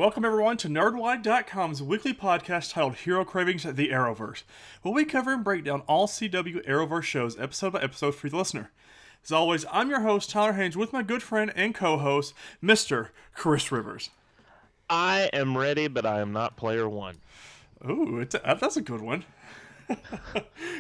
Welcome everyone to Nerdwide.com's weekly podcast titled Hero Cravings, the Arrowverse, where we cover and break down all CW Arrowverse shows episode by episode for the listener. As always, I'm your host, Tyler Haynes, with my good friend and co-host, Mr. Chris Rivers. I am ready, but I am not player one. Ooh, that's a good one.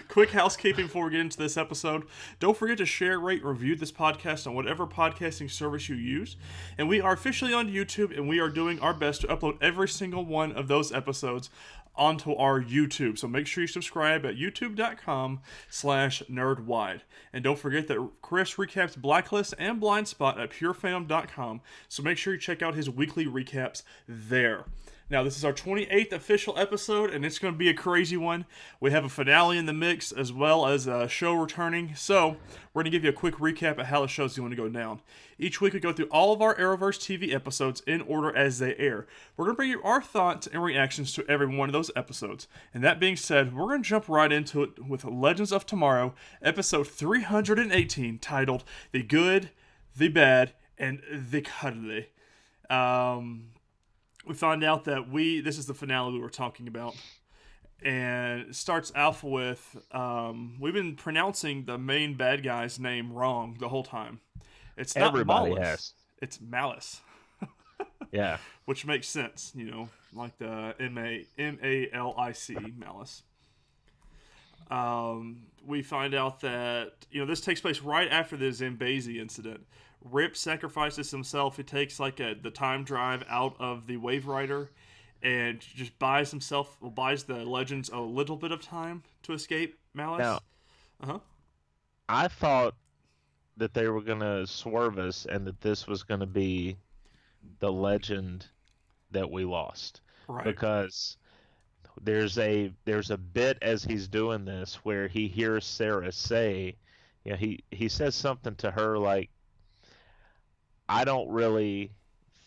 Quick housekeeping before we get into this episode. Don't forget to share, rate, review this podcast on whatever podcasting service you use. And we are officially on YouTube, and we are doing our best to upload every single one of those episodes onto our YouTube. So make sure you subscribe at youtube.com/nerdwide. And don't forget that Chris recaps Blacklist and Blind Spot at purefandom.com. So make sure you check out his weekly recaps there. Now, this is our 28th official episode, and it's going to be a crazy one. We have a finale in the mix, as well as a show returning. So, we're going to give you a quick recap of how the show's going to go down. Each week, we go through all of our Arrowverse TV episodes in order as they air. We're going to bring you our thoughts and reactions to every one of those episodes. And that being said, we're going to jump right into it with Legends of Tomorrow, episode 318, titled The Good, the Bad, and the Cuddly. We find out that this is the finale we were talking about. And it starts off with, we've been pronouncing the main bad guy's name wrong the whole time. It's not Everybody Malice. has. It's Malice. Yeah. Which makes sense, like the M-A-L-I-C, Malice. We find out that, this takes place right after the Zambezi incident. Rip sacrifices himself. He takes the time drive out of the Wave Rider and just buys the Legends a little bit of time to escape Malice. Now, I thought that they were going to swerve us and that this was going to be the Legend that we lost. Right. Because there's a bit as he's doing this where he hears Sarah say, he says something to her like, I don't really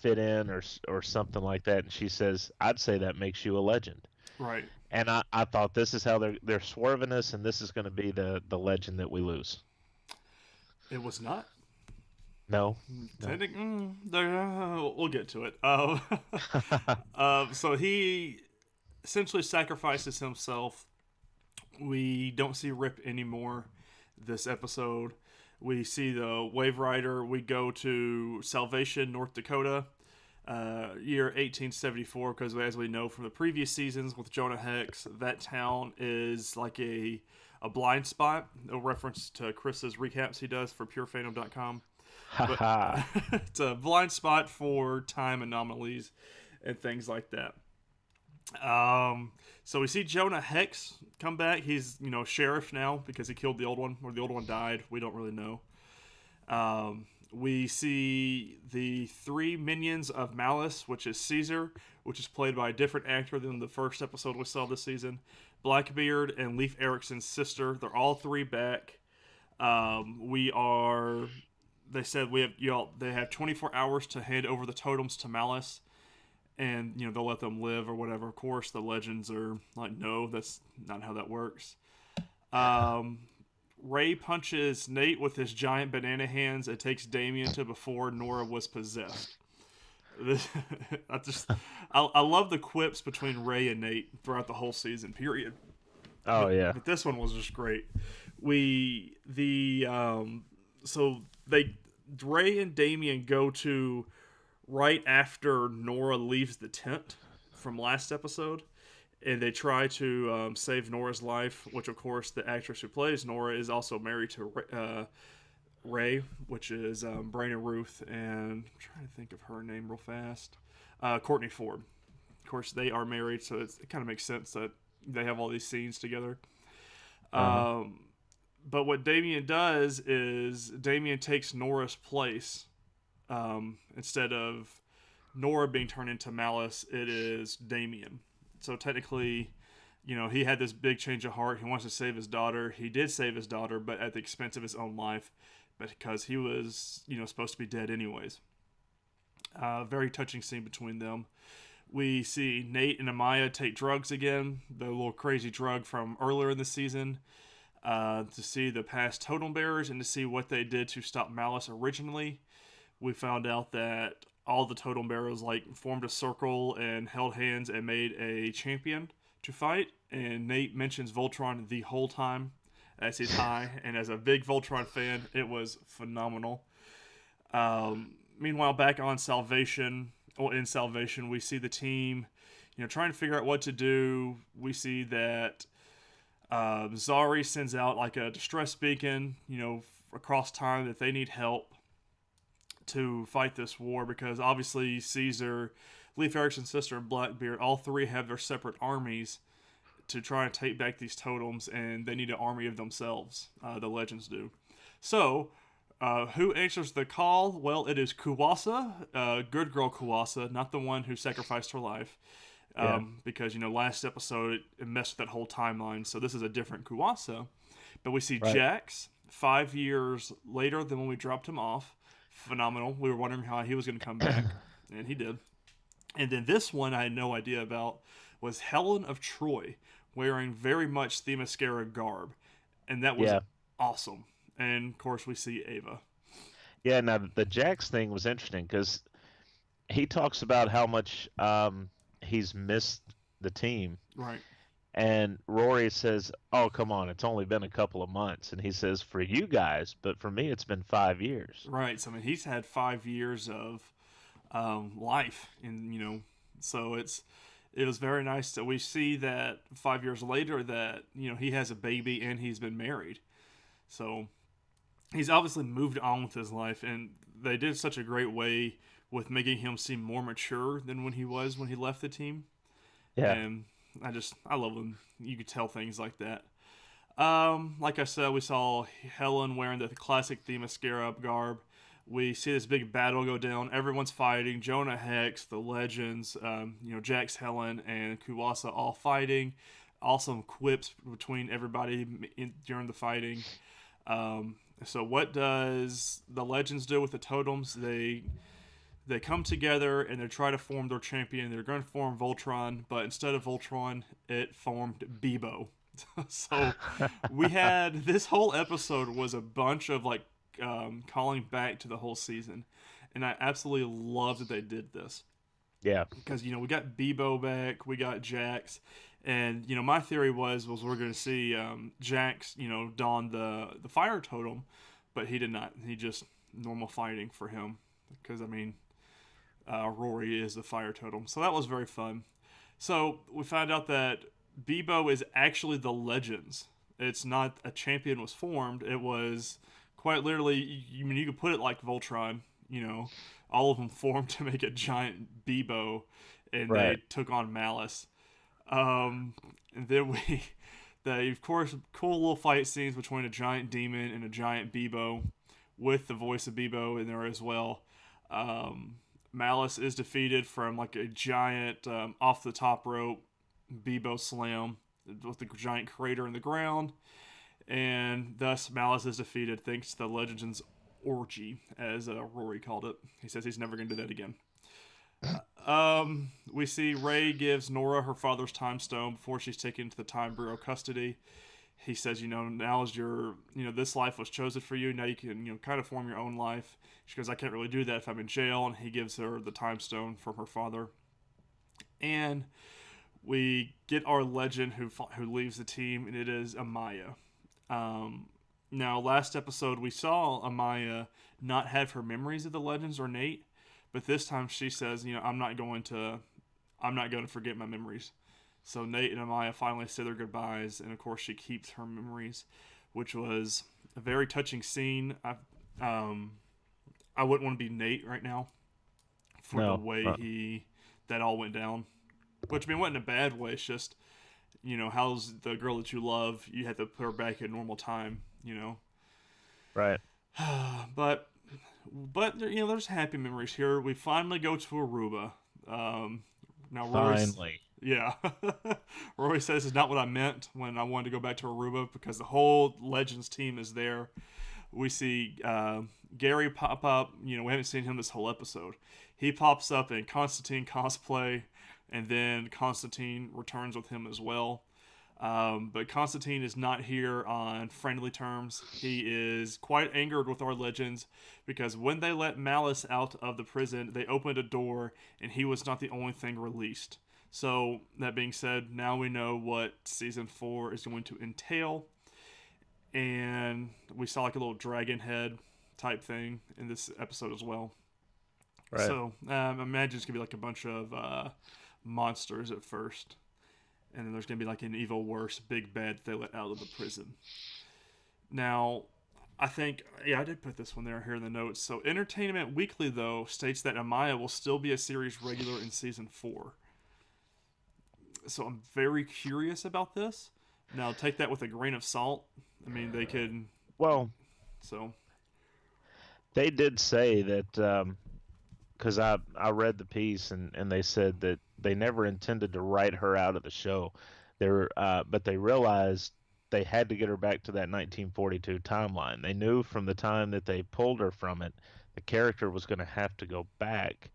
fit in or something like that. And she says, I'd say that makes you a legend. Right. And I thought this is how they're swerving us, and this is going to be the legend that we lose. It was not. No. We'll get to it. So he essentially sacrifices himself. We don't see Rip anymore this episode. We see the Wave Rider. We go to Salvation, North Dakota, year 1874, because as we know from the previous seasons with Jonah Hex, that town is like a blind spot, a reference to Chris's recaps he does for purefandom.com. But it's a blind spot for time anomalies and things like that. So we see Jonah Hex come back. He's, sheriff now because he killed the old one, or the old one died. We don't really know. We see the three minions of Malice, which is Caesar, which is played by a different actor than the first episode we saw this season. Blackbeard and Leif Erikson's sister. They're all three back. They said they have 24 hours to hand over the totems to Malice. And, they'll let them live or whatever. Of course, the Legends are like, no, that's not how that works. Ray punches Nate with his giant banana hands. It takes Damien to before Nora was possessed. I love the quips between Ray and Nate throughout the whole season, period. Oh, yeah. But this one was just great. Ray and Damien go to right after Nora leaves the tent from last episode, and they try to save Nora's life, which of course the actress who plays Nora is also married to Ray, which is Brandon Ruth, and I'm trying to think of her name real fast, Courtney Ford. Of course, they are married, so it kind of makes sense that they have all these scenes together. But what Damien does is Damien takes Nora's place. Instead of Nora being turned into Malice, it is Damien. So technically, he had this big change of heart. He wants to save his daughter. He did save his daughter, but at the expense of his own life, because he was, supposed to be dead anyways. Very touching scene between them. We see Nate and Amaya take drugs again, the little crazy drug from earlier in the season, to see the past totem bearers and to see what they did to stop Malice originally. We found out that all the totem bearers like formed a circle and held hands and made a champion to fight. And Nate mentions Voltron the whole time as he's high, and as a big Voltron fan, it was phenomenal. Meanwhile, back on Salvation, or in Salvation, we see the team, trying to figure out what to do. We see that Zari sends out like a distress beacon, across time that they need help to fight this war because obviously Caesar, Leif Erikson's sister, and Blackbeard, all three have their separate armies to try and take back these totems, and they need an army of themselves. The legends do. So, who answers the call? Well, it is Kuwasa, good girl Kuwasa, not the one who sacrificed her life. Yeah. Because, last episode it messed with that whole timeline, so this is a different Kuwasa. But we see Right. Jax 5 years later than when we dropped him off. Phenomenal. We were wondering how he was going to come back, and he did. And then this one I had no idea about was Helen of Troy, wearing very much Themyscira garb, and that was Yeah. awesome. And of course, we see Ava. Yeah. Now the Jax thing was interesting because he talks about how much he's missed the team, Right. and Rory says, "Oh, come on, it's only been a couple of months," and he says, "For you guys, but for me, it's been 5 years." Right. So I mean, he's had 5 years of life, and so it was very nice that we see that 5 years later that he has a baby and he's been married. So he's obviously moved on with his life, and they did such a great way with making him seem more mature than when he was when he left the team. Yeah. And I love when you could tell things like that. Like I said, we saw Helen wearing the classic Themyscira garb. We see this big battle go down. Everyone's fighting. Jonah Hex, the legends, Jax, Helen, and Kuwasa all fighting. Awesome quips between everybody during the fighting. So what does the legends do with the totems? They come together and they try to form their champion. They're going to form Voltron, but instead of Voltron, it formed Bebo. So we had this whole episode was a bunch of like calling back to the whole season, and I absolutely love that they did this Yeah. because we got Bebo back, we got Jax, and my theory was we're going to see Jax don the fire totem, but he did not. He just normal fighting for him because Rory is the fire totem, so that was very fun. So we found out that Bebo is actually the legends. It's not a champion was formed. It was quite literally. You could put it like Voltron. All of them formed to make a giant Bebo, and Right. they took on Malice. And then they of course cool little fight scenes between a giant demon and a giant Bebo, with the voice of Bebo in there as well. Malice is defeated from like a giant off the top rope Bebo slam with the giant crater in the ground, and thus Malice is defeated thanks to the Legends orgy, as Rory called it. He says he's never going to do that again. We see Ray gives Nora her father's time stone before she's taken to the Time Bureau custody. He says, now is your, this life was chosen for you. Now you can, kind of form your own life. She goes, I can't really do that if I'm in jail. And he gives her the time stone from her father. And we get our legend who leaves the team, and it is Amaya. Now, last episode, we saw Amaya not have her memories of the legends or Nate. But this time she says, I'm not going to forget my memories. So Nate and Amaya finally say their goodbyes, and of course she keeps her memories, which was a very touching scene. I wouldn't want to be Nate right now for No. the way that all went down. Which wasn't a bad way. It's just, how's the girl that you love? You have to put her back at normal time. Right. But there's happy memories here. We finally go to Aruba. Now Finally. yeah. Rory says it's not what I meant when I wanted to go back to Aruba because the whole Legends team is there. We see Gary pop up. We haven't seen him this whole episode. He pops up in Constantine cosplay, and then Constantine returns with him as well. But Constantine is not here on friendly terms. He is quite angered with our legends because when they let Malice out of the prison, they opened a door and he was not the only thing released. So, that being said, now we know what season 4 is going to entail. And we saw like a little dragon head type thing in this episode as well. Right. So, imagine it's going to be like a bunch of monsters at first. And then there's going to be like an evil, worse, big bad they let out of the prison. Now, I think, yeah, I did put this one there here in the notes. So, Entertainment Weekly, though, states that Amaya will still be a series regular in season 4. So, I'm very curious about this. Now, take that with a grain of salt. I mean, they could. Well, So. they did say that because I read the piece and they said that they never intended to write her out of the show. But they realized they had to get her back to that 1942 timeline. They knew from the time that they pulled her from it, the character was going to have to go back.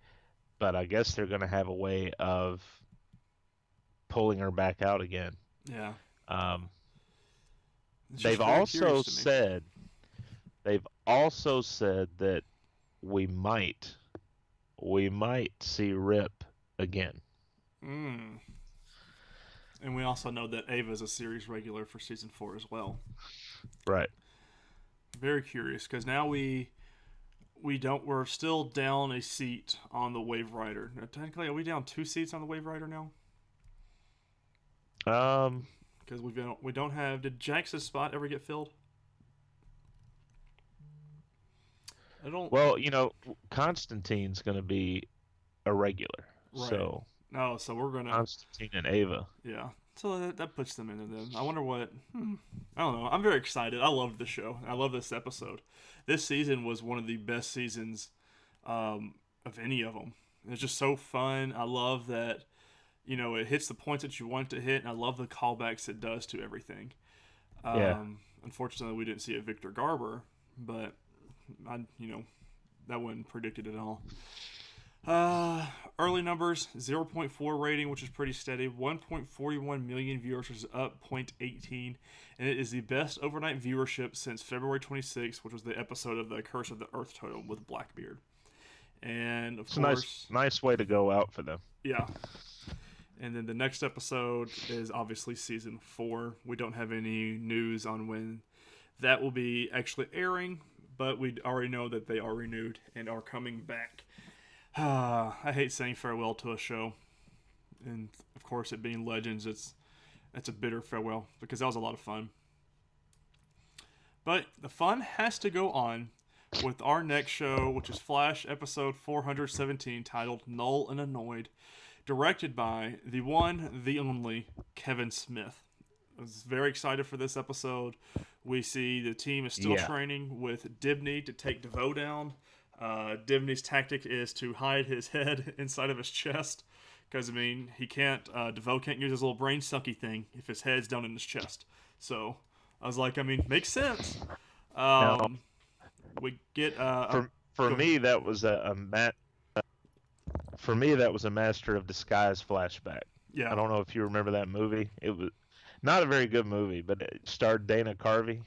But I guess they're going to have a way of pulling her back out again. Yeah. Um, It's just they've very also curious to me. said they've also said that we might see Rip again. Mm. And we also know that Ava is a series regular for season 4 as well. Right. Very curious because now we're still down a seat on the Wave Rider. Now, technically, are we down 2 seats on the Wave Rider now? Because we don't have. Did Jax's spot ever get filled? I don't. Well, Constantine's going to be a regular. Right. So No, so we're gonna. Constantine and Ava. Yeah. So that puts them into them. I wonder what. I don't know. I'm very excited. I loved the show. I love this episode. This season was one of the best seasons of any of them. It's just so fun. I love that. It hits the points that you want it to hit, and I love the callbacks it does to everything. Yeah. Unfortunately, we didn't see a Victor Garber, but that wasn't predicted at all. Early numbers 0.4 rating, which is pretty steady. 1.41 million viewers, which is up 0.18, and it is the best overnight viewership since February 26th, which was the episode of the Curse of the Earth Totem with Blackbeard. And of course, nice way to go out for them. Yeah. And then the next episode is obviously season 4. We don't have any news on when that will be actually airing, but we already know that they are renewed and are coming back. I hate saying farewell to a show, and of course, it being Legends, it's a bitter farewell because that was a lot of fun. But the fun has to go on with our next show, which is Flash episode 417, titled "Null and Annoyed," directed by the one, the only Kevin Smith. I was very excited for this episode. We see the team is still training with Dibney to take DeVoe down. Dibney's tactic is to hide his head inside of his chest because, he can't, DeVoe can't use his little brain sucky thing if his head's down in his chest. So I was like, makes sense. We get for me that was for me that was a Master of Disguise flashback. Yeah. I don't know if you remember that movie. It was not a very good movie, but it starred Dana Carvey,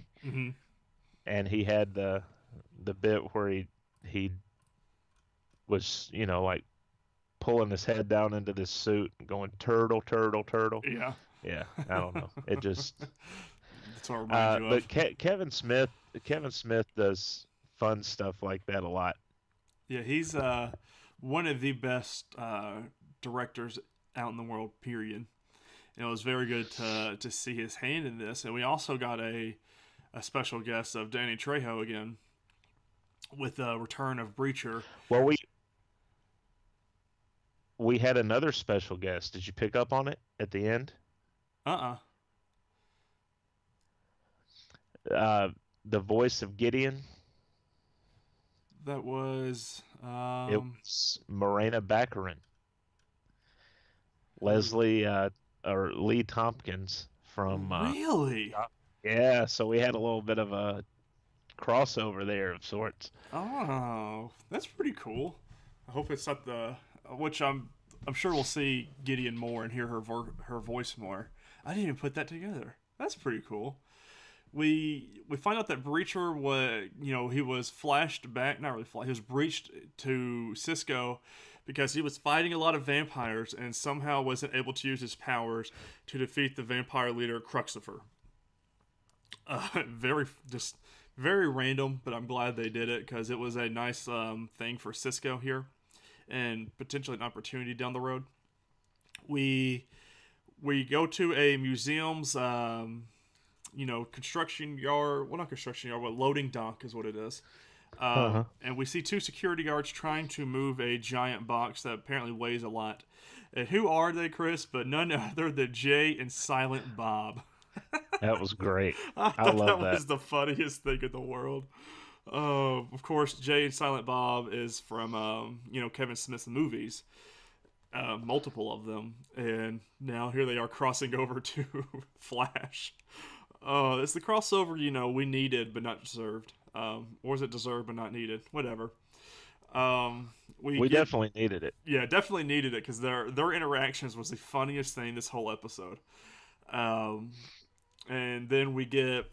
and he had the bit where he was like pulling his head down into this suit and going turtle turtle turtle. Yeah. I don't know. It just that's what it reminds you of. But Kevin Smith does fun stuff like that a lot. Yeah, he's one of the best directors out in the world, period. It was very good to see his hand in this. And we also got a special guest of Danny Trejo again with the return of Breacher. Well, we had another special guest. Did you pick up on it at the end? The voice of Gideon. That was... It was Morena Baccarin. Leslie or Lee Tompkins from... Really? Yeah, so we had a little bit of a crossover there of sorts. Oh, that's pretty cool. I hope it's not which I'm sure we'll see Gideon more and hear her voice more. I didn't even put that together. That's pretty cool. We find out that Breacher was, he was flashed back, not really flashed, he was breached to Cisco because he was fighting a lot of vampires and somehow wasn't able to use his powers to defeat the vampire leader Crucifer. Very just very random, but I'm glad they did it because it was a nice thing for Cisco here and potentially an opportunity down the road. We we go to a museum's construction yard. Well, not construction yard, but loading dock is what it is. Uh-huh. And we see two security guards trying to move a giant box that apparently weighs a lot. And who are they, Chris? But none other than Jay and Silent Bob. That was great. I I thought love that that. was the funniest thing in the world. Of course, Jay and Silent Bob is from Kevin Smith's movies, multiple of them, and now here they are crossing over to Flash. It's the crossover we needed but not deserved, or is it deserved but not needed? Whatever. We We get definitely needed it. Yeah, definitely needed it because their interactions was the funniest thing this whole episode. Um, and then we get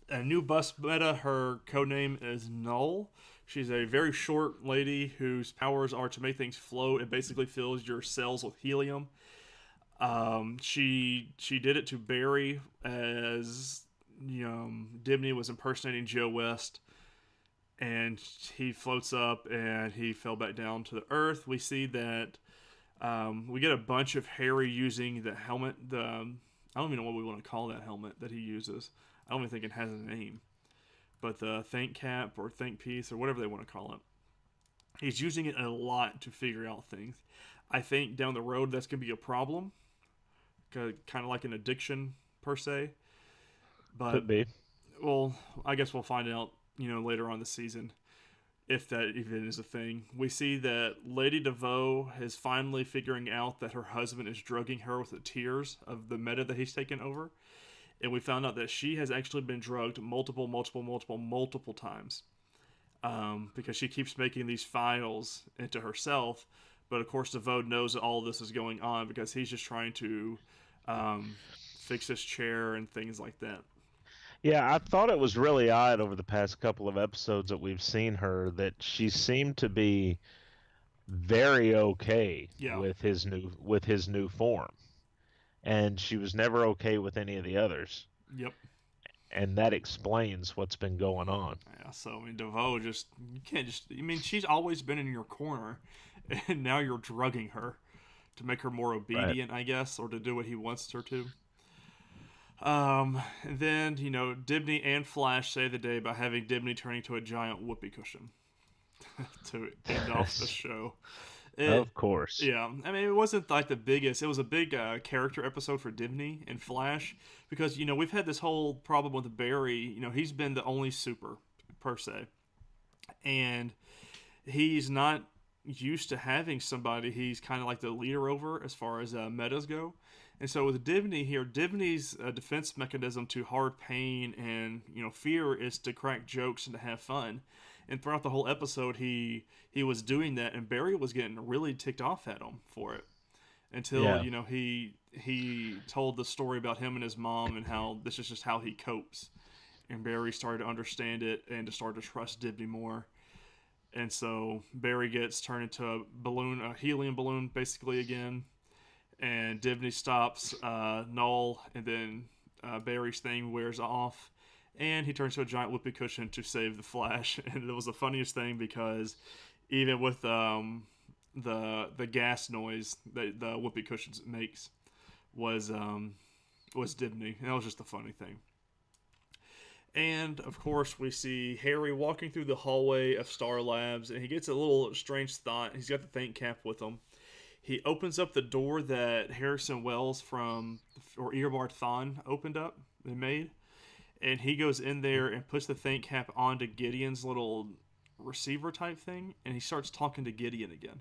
a new bus meta. Her codename is Null. She's a very short lady whose powers are to make things float. It basically fills your cells with helium. She did it to Barry as Dibney was impersonating Joe West, and he floats up and he fell back down to the earth. We see that we get a bunch of Harry using the helmet. I don't even know what we want to call that helmet that he uses. I don't even think it has a name. But the Think Cap or Think Piece or whatever they want to call it. He's using it a lot to figure out things. I think down the road that's going to be a problem. Kind of like an addiction per se. But, Could be. well, I guess we'll find out, later on this season if that even is a thing. We see that Lady DeVoe is finally figuring out that her husband is drugging her with the tears of the meta that he's taken over. And we found out that she has actually been drugged multiple times, because she keeps making these files into herself. But of course, DeVoe knows that all of this is going on because he's just trying to fix his chair and things like that. Yeah, I thought it was really odd over the past couple of episodes that we've seen her that she seemed to be very okay Yeah. with his new form. And she was never okay with any of the others. Yep. And that explains what's been going on. Yeah. So I mean, DeVoe just you can't just. I mean, she's always been in your corner, and now you're drugging her to make her more Right. obedient, I guess, or to do what he wants her to. And then Dibney and Flash save the day by having Dibney turn into a giant whoopee cushion to end off the show. It, Of course. yeah, I mean, it wasn't like the biggest. It was a big character episode for Dibney and Flash because we've had this whole problem with Barry. He's been the only super per se, and he's not used to having somebody he's kind of like the leader over as far as metas go. And so with Dibney here, Dibney's defense mechanism to hard pain and fear is to crack jokes and to have fun. And throughout the whole episode, he was doing that, and Barry was getting really ticked off at him for it until Yeah. he told the story about him and his mom and how this is just how he copes. And Barry started to understand it and to start to trust Dibney more. And so Barry gets turned into a helium balloon, basically again. And Dibney stops Null, and then Barry's thing wears off, and he turns to a giant whoopee cushion to save the Flash. And it was the funniest thing because even with the gas noise that the whoopee cushion makes was Dibney. And that was just a funny thing. And of course, we see Harry walking through the hallway of Star Labs, and he gets a little strange thought. He's got the Think Cap with him. He opens up the door that Harrison Wells or Eobard Thawne opened up and made, and he goes in there and puts the Think Cap onto Gideon's little receiver type thing, and he starts talking to Gideon again.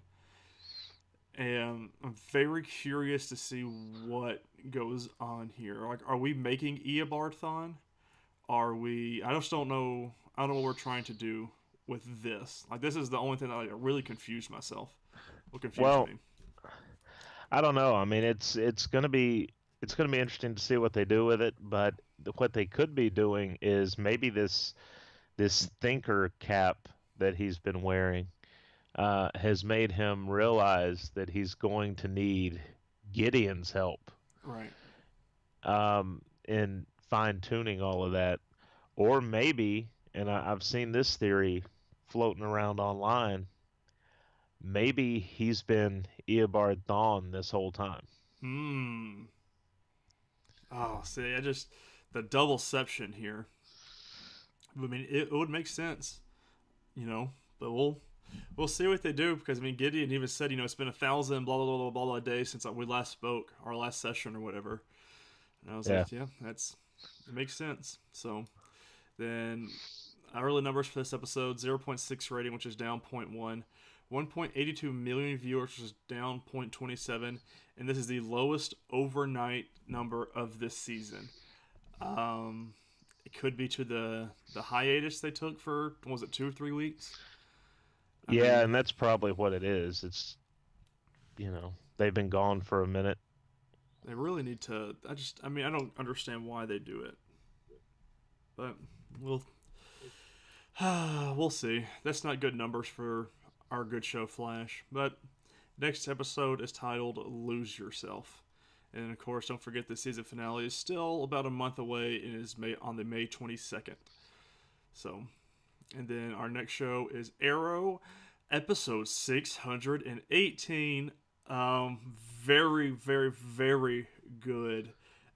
And I'm very curious to see what goes on here. Like, are we making Eobard Thawne? Are we? I just don't know. I don't know what we're trying to do with this. Like, this is the only thing that really confused myself. What confused Well, me? I don't know. I mean, it's going to be it's going to be interesting to see what they do with it. But what they could be doing is maybe this thinker cap that he's been wearing has made him realize that he's going to need Gideon's help Right. in fine tuning all of that. Or maybe, and I've seen this theory floating around online, maybe he's been Eobard Thawne this whole time. Hmm. Oh, see, the doubleception here. I mean, it would make sense, you know, but we'll see what they do because I mean, Gideon even said, it's been 1,000 blah blah blah blah blah days since we last spoke, our last session or whatever. And I was Yeah. like, yeah, it makes sense. So then early numbers for this episode: 0.6 rating, which is down zero point 0.1. 1.82 million viewers, which is down 0.27, and this is the lowest overnight number of this season. Um, it could be to the hiatus they took for, was it 2 or 3 weeks? I Yeah, mean, and that's probably what it is. It's, they've been gone for a minute. they really need to. I mean, I don't understand why they do it, but we'll we'll see. That's not good numbers for our good show Flash. But next episode is titled "Lose Yourself." And of course, don't forget the season finale is still about a month away and is on the May 22nd. So, and then our next show is Arrow, episode 618. Very, very, very good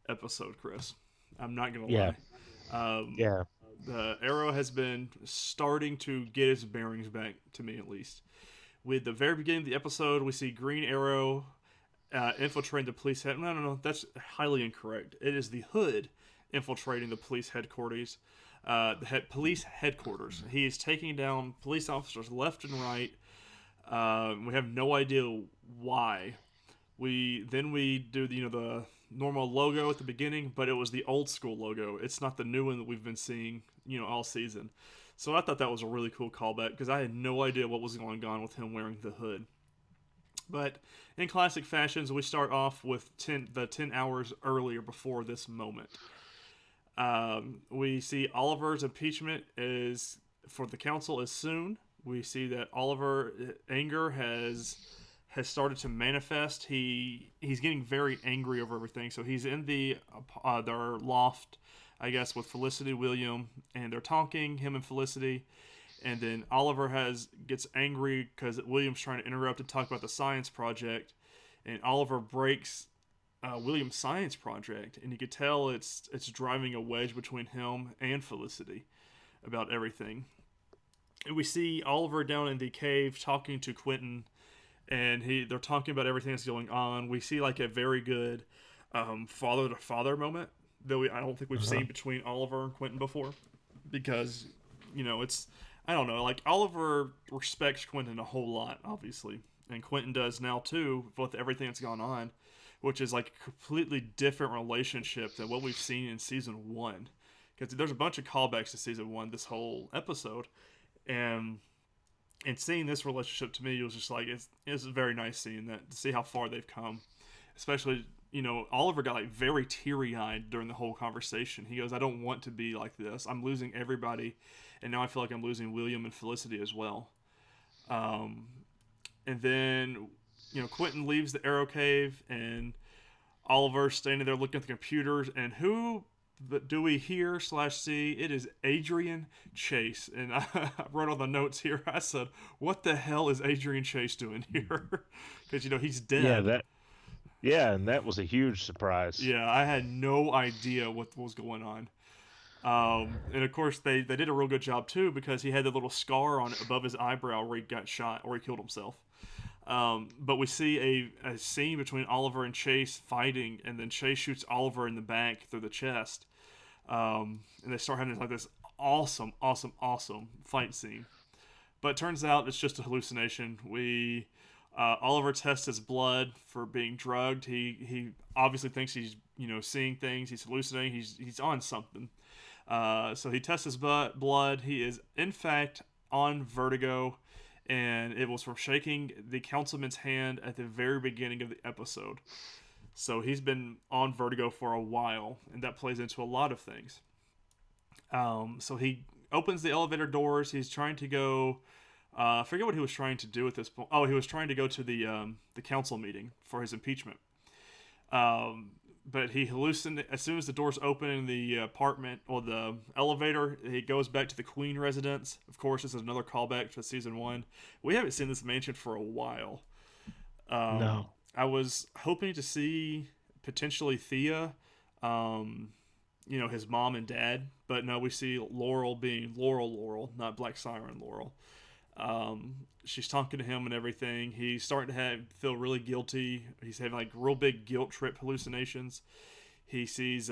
episode, Chris. I'm not gonna Yeah, lie. Um, yeah, the Arrow has been starting to get its bearings back, to me at least. With the very beginning of the episode, we see Green Arrow infiltrating the police head. No, no, no, that's highly incorrect. It is the Hood infiltrating the police headquarters. Police headquarters. He is taking down police officers left and right. We have no idea why. We do the normal logo at the beginning, but it was the old school logo. It's not the new one that we've been seeing all season. So I thought that was a really cool callback because I had no idea what was going on with him wearing the hood. But in classic fashions, we start off with the 10 hours earlier before this moment. We see Oliver's impeachment is for the council is soon. We see that Oliver anger has started to manifest. He's getting very angry over everything. So he's in their loft, I guess, with Felicity, William, and they're talking, him and Felicity. And then Oliver gets angry because William's trying to interrupt and talk about the science project, and Oliver breaks William's science project, and you could tell it's driving a wedge between him and Felicity about everything. And we see Oliver down in the cave talking to Quentin, and they're talking about everything that's going on. We see like a very good father to father moment that I don't think we've uh-huh. seen between Oliver and Quentin before, because it's I don't know, like Oliver respects Quentin a whole lot, obviously, and Quentin does now too with everything that's gone on, which is like a completely different relationship than what we've seen in season one. Because there's a bunch of callbacks to season one this whole episode, and seeing this relationship to me was just like it's very nice seeing that, to see how far they've come, especially Oliver got like very teary eyed during the whole conversation. He goes, "I don't want to be like this. I'm losing everybody, and now I feel like I'm losing William and Felicity as well." Um, and then Quentin leaves the Arrow Cave, and Oliver's standing there looking at the computers, and who do we hear slash see? It is Adrian Chase. And I wrote on the notes here, I said, what the hell is Adrian Chase doing here? Because, he's Yeah, dead. and that was a huge surprise. Yeah, I had no idea what was going on. And of course, they did a real good job too, because he had the little scar on above his eyebrow where he got shot or he killed himself. But we see a scene between Oliver and Chase fighting, and then Chase shoots Oliver in the back through the chest. And they start having like this awesome, awesome, awesome fight scene. But it turns out it's just a hallucination. Oliver tests his blood for being drugged. He obviously thinks he's seeing things. He's hallucinating. He's on something. So he tests his blood. He is in fact on vertigo, and it was from shaking the councilman's hand at the very beginning of the episode. So he's been on Vertigo for a while, and that plays into a lot of things. So he opens the elevator doors. He's trying to go. I forget what he was trying to do at this point. Oh, he was trying to go to the council meeting for his impeachment. Um, but he hallucinates as soon as the doors open in the apartment or the elevator. He goes back to the Queen residence. Of course, this is another callback to season one. We haven't seen this mansion for a while. No. I was hoping to see potentially Thea, um, his mom and dad, but no, we see Laurel being Laurel, not Black Siren Laurel. She's talking to him and everything. He's starting to feel really guilty. He's having like real big guilt trip hallucinations. He sees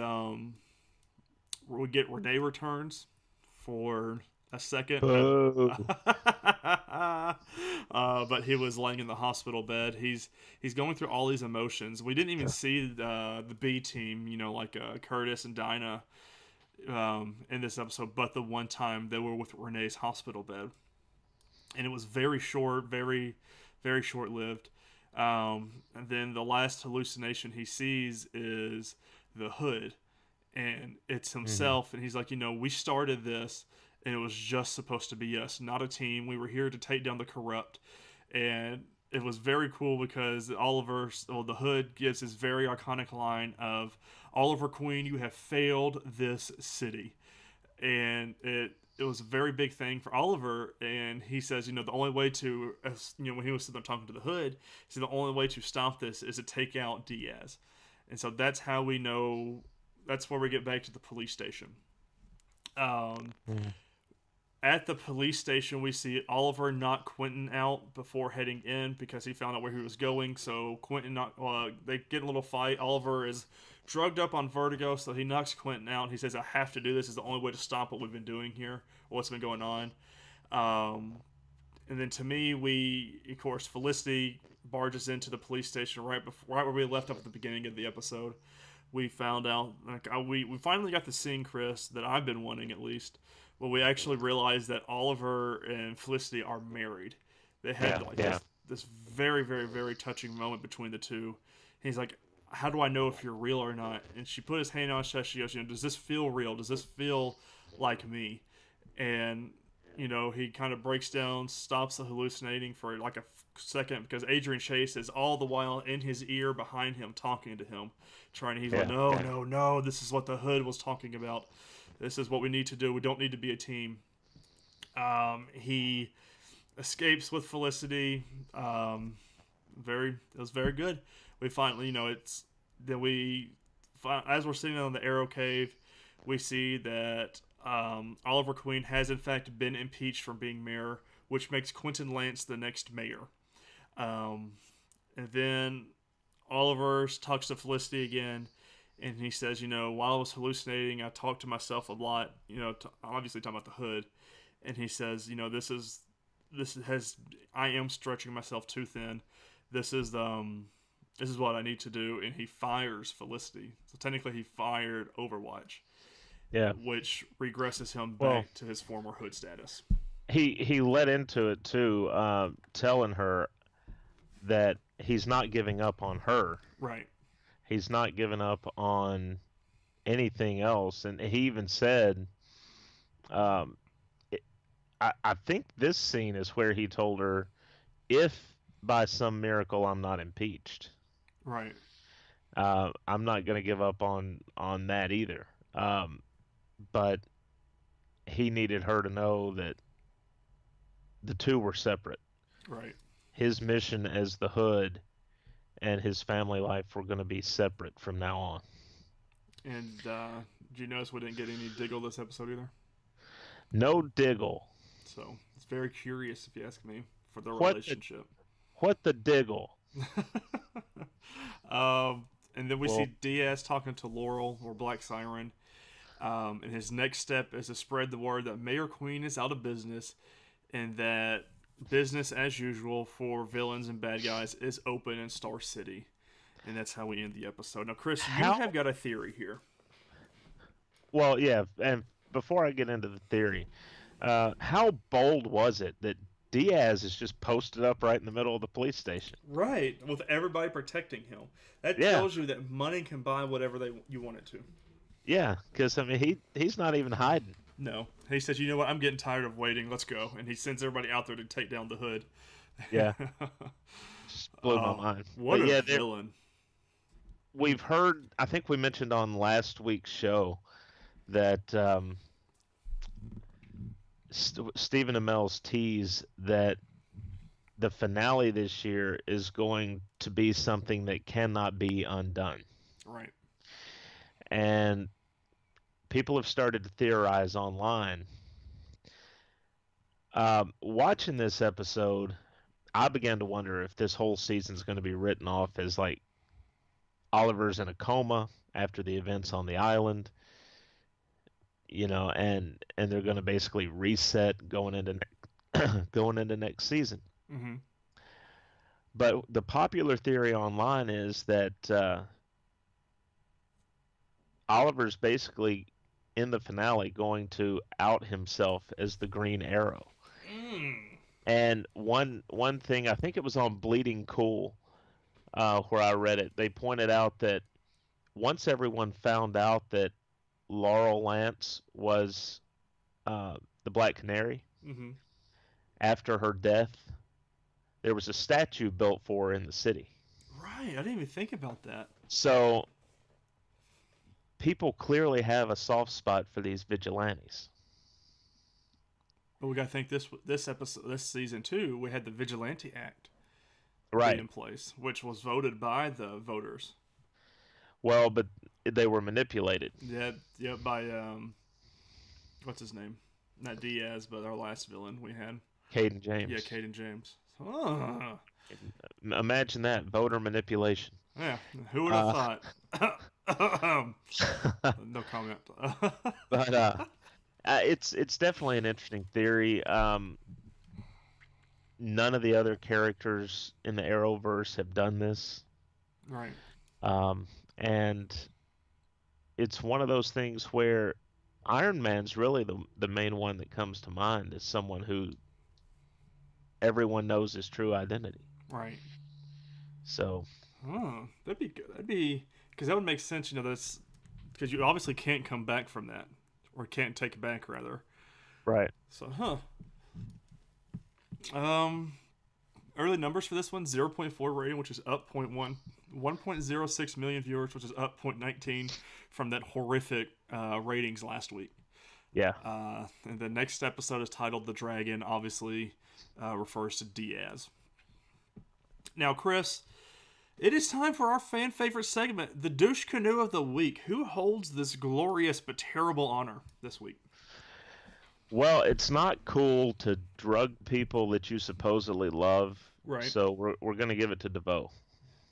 we get Renee returns for a second. Boo. But he was laying in the hospital bed. He's going through all these emotions. We didn't even see the B team, like Curtis and Dinah, in this episode. But the one time they were with Renee's hospital bed, and it was very short, very, very short lived. And then the last hallucination he sees is the hood, and it's himself. And he's like, we started this, and it was just supposed to be us, not a team. We were here to take down the corrupt. And it was very cool because the hood gives his very iconic line of, Oliver Queen, you have failed this city. And it was a very big thing for Oliver, and he says, the only way to, when he was sitting there talking to the hood, he said the only way to stop this is to take out Diaz. And so that's how we know, that's where we get back to the police station. At the police station, we see Oliver knock Quentin out before heading in because he found out where he was going. So they get in a little fight. Oliver is drugged up on Vertigo, so he knocks Quentin out. He says, I have to do this. It's the only way to stop what we've been doing here, or what's been going on. And then to me, of course, Felicity barges into the police station right where we left off at the beginning of the episode. We found out, we finally got the scene, Chris, that I've been wanting at least, where we actually realized that Oliver and Felicity are married. They had this very, very, very touching moment between the two. He's like, how do I know if you're real or not? And she put his hand on his chest. She goes, does this feel real? Does this feel like me? And, he kind of breaks down, stops the hallucinating for like a second because Adrian Chase is all the while in his ear behind him, talking to him, he's like, no, this is what the hood was talking about. This is what we need to do. We don't need to be a team. He escapes with Felicity. It was very good. We finally, as we're sitting on the Arrow Cave, we see that Oliver Queen has in fact been impeached from being mayor, which makes Quentin Lance the next mayor. And then Oliver talks to Felicity again, and he says, while I was hallucinating, I talked to myself a lot, obviously talking about the hood. And he says, I am stretching myself too thin. This is what I need to do. And he fires Felicity. So technically he fired Overwatch. Yeah. Which regresses him back to his former hood status. He led into it too, telling her that he's not giving up on her. Right. He's not giving up on anything else. And he even said, I think this scene is where he told her, if by some miracle I'm not impeached, right, I'm not going to give up on that either. But he needed her to know that the two were separate. Right. His mission as the hood and his family life were going to be separate from now on. And did you notice we didn't get any Diggle this episode either? No Diggle. So it's very curious, if you ask me, for the relationship. What the Diggle? And then we see Diaz talking to Laurel, or Black Siren. And his next step is to spread the word that Mayor Queen is out of business, and that business as usual for villains and bad guys is open in Star City. And that's how we end the episode. Now, Chris, you have got a theory here. Well, yeah, and before I get into the theory, how bold was it that Diaz is just posted up right in the middle of the police station. Right, with everybody protecting him. That Yeah, tells you that money can buy whatever you want it to. yeah, because I mean he's not even hiding. No, he says, "You know what? I'm getting tired of waiting. Let's go." And he sends everybody out there to take down the hood. Yeah, just blew my Oh, mind. what But a yeah, villain! we've heard. I think we mentioned on last week's show that Stephen Amell's tease that the finale this year is going to be something that cannot be undone. Right. And people have started to theorize online. Watching this episode, I began to wonder if this whole season is going to be written off as like Oliver's in a coma after the events on the island, and they're going to basically reset going into going into next season. Mm-hmm. But the popular theory online is that Oliver's basically in the finale going to out himself as the Green Arrow. Mm. And one thing, I think it was on Bleeding Cool, where I read it, they pointed out that once everyone found out that Laurel Lance was the Black Canary, Mm-hmm. after her death, there was a statue built for her in the city. Right. I didn't even think about that. So people clearly have a soft spot for these vigilantes. But we got to think this episode, this season too. We had the Vigilante Act be Right. in place, which was voted by the voters. Well, but they were manipulated. Yeah. Yeah. By what's his name? Not Diaz, but our last villain we had. Caden Yeah, James. Caden James. Ah, Imagine that voter manipulation. yeah. Who would have Uh, thought? No comment. but it's definitely an interesting theory. None of the other characters in the Arrowverse have done this, Right. and it's one of those things where Iron Man's really the main one that comes to mind as someone who everyone knows his true identity. Right. So That'd be good. That'd be because that would make sense. That's because you obviously can't come back from that, or can't take it back rather. right, So, early numbers for this one: 0.4 rating, which is up 0.1. 1.06 million viewers, which is up 0.19 from that horrific ratings last week. yeah. And the next episode is titled "The Dragon." Obviously, refers to Diaz. Now, Chris, it is time for our fan favorite segment, the douche canoe of the week. Who holds this glorious but terrible honor this week? Well, it's not cool to drug people that you supposedly love, Right. so we're gonna give it to DeVoe.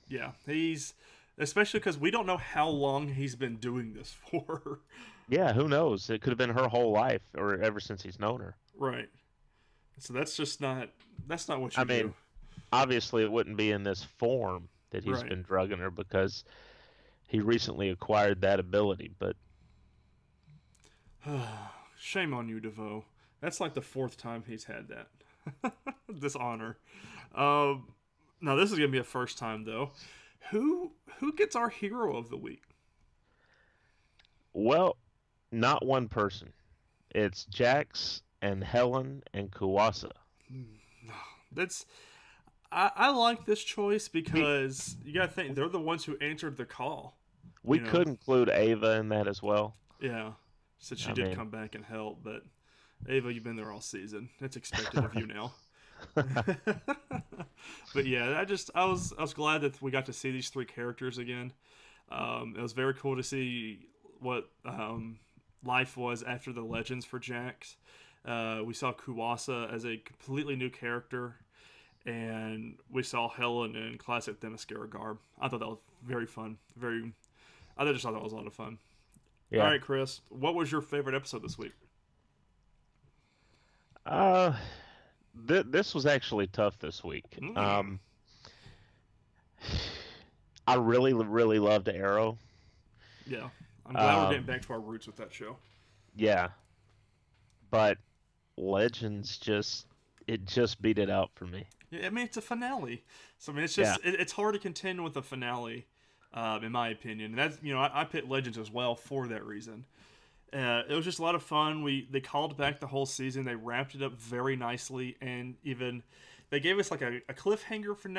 Yeah, he's especially because we don't know how long he's been doing this for. Yeah, who knows? It could have been her whole life, or ever since he's known her. Right. So that's not what I you mean, obviously, it wouldn't be in this form that do. he's Right. been drugging her because he recently acquired that ability. But Shame on you, DeVoe. That's like the fourth time he's had that. This honor. Now this is gonna be a first time though. Who gets our hero of the week? well, not one person. It's Jax and Helen and Kuwasa. That's I like this choice We because you gotta think they're the ones who answered the call. we You know, could include Ava in that as well. yeah. Said she I did mean, come back and help, but Ava, you've been there all season. It's expected of you now. But yeah, I was glad that we got to see these three characters again. It was very cool to see what life was after the Legends for Jax. We saw Kuwasa as a completely new character, and we saw Helen in classic Themyscira garb. I thought that was very fun. I just thought that was a lot of fun. All yeah. right, Chris, what was your favorite episode this week? Uh, this was actually tough this week. Mm, I really, really loved Arrow. yeah, I'm glad we're getting Um, back to our roots with that show. yeah, but Legends just it just beat it out for me. Yeah, I mean, it's a finale, so I mean, it's Yeah. just it's hard to contend with a finale, in my opinion. And that's I picked Legends as well for that reason. It was just a lot of fun. They called back the whole season. They wrapped it up very nicely, and even they gave us like a cliffhanger for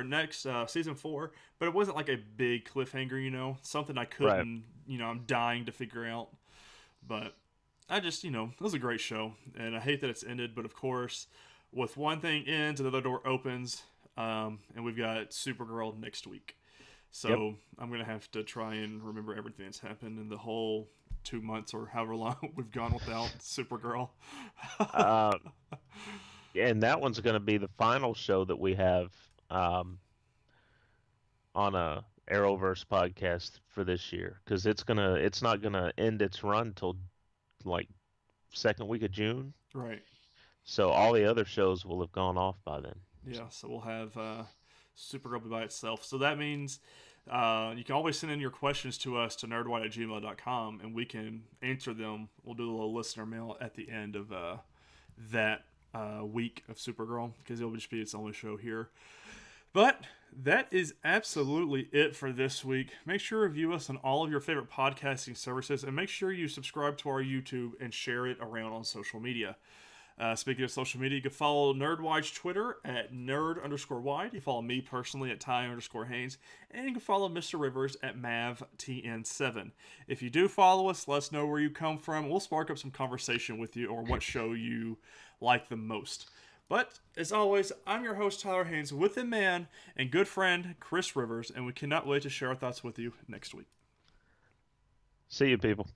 next season 4. But it wasn't like a big cliffhanger, something I Right. couldn't, I'm dying to figure out. But I just, it was a great show, and I hate that it's ended. But of course, with one thing ends, another door opens, and we've got Supergirl next week. Yep. So I'm gonna have to try and remember everything that's happened in the whole 2 months or however long we've gone without Supergirl. Uh, and that one's going to be the final show that we have um, on a Arrowverse podcast for this year because it's not gonna end its run till like second week of June. Right. So all the other shows will have gone off by then. Yeah. So we'll have Supergirl be by itself. So that means you can always send in your questions to us to nerdwide@gmail.com, and we can answer them. We'll do a little listener mail at the end of that week of Supergirl because it'll just be its only show here. But that is absolutely it for this week. Make sure to review us on all of your favorite podcasting services, and make sure you subscribe to our YouTube and share it around on social media. Speaking of social media, you can follow Nerdwide's Twitter at nerd_wide. You follow me personally at Ty_Haynes. And you can follow Mr. Rivers at MavTN7. If you do follow us, let us know where you come from. We'll spark up some conversation with you or what show you like the most. But, as always, I'm your host, Tyler Haynes, with a man and good friend, Chris Rivers, and we cannot wait to share our thoughts with you next week. See you, people.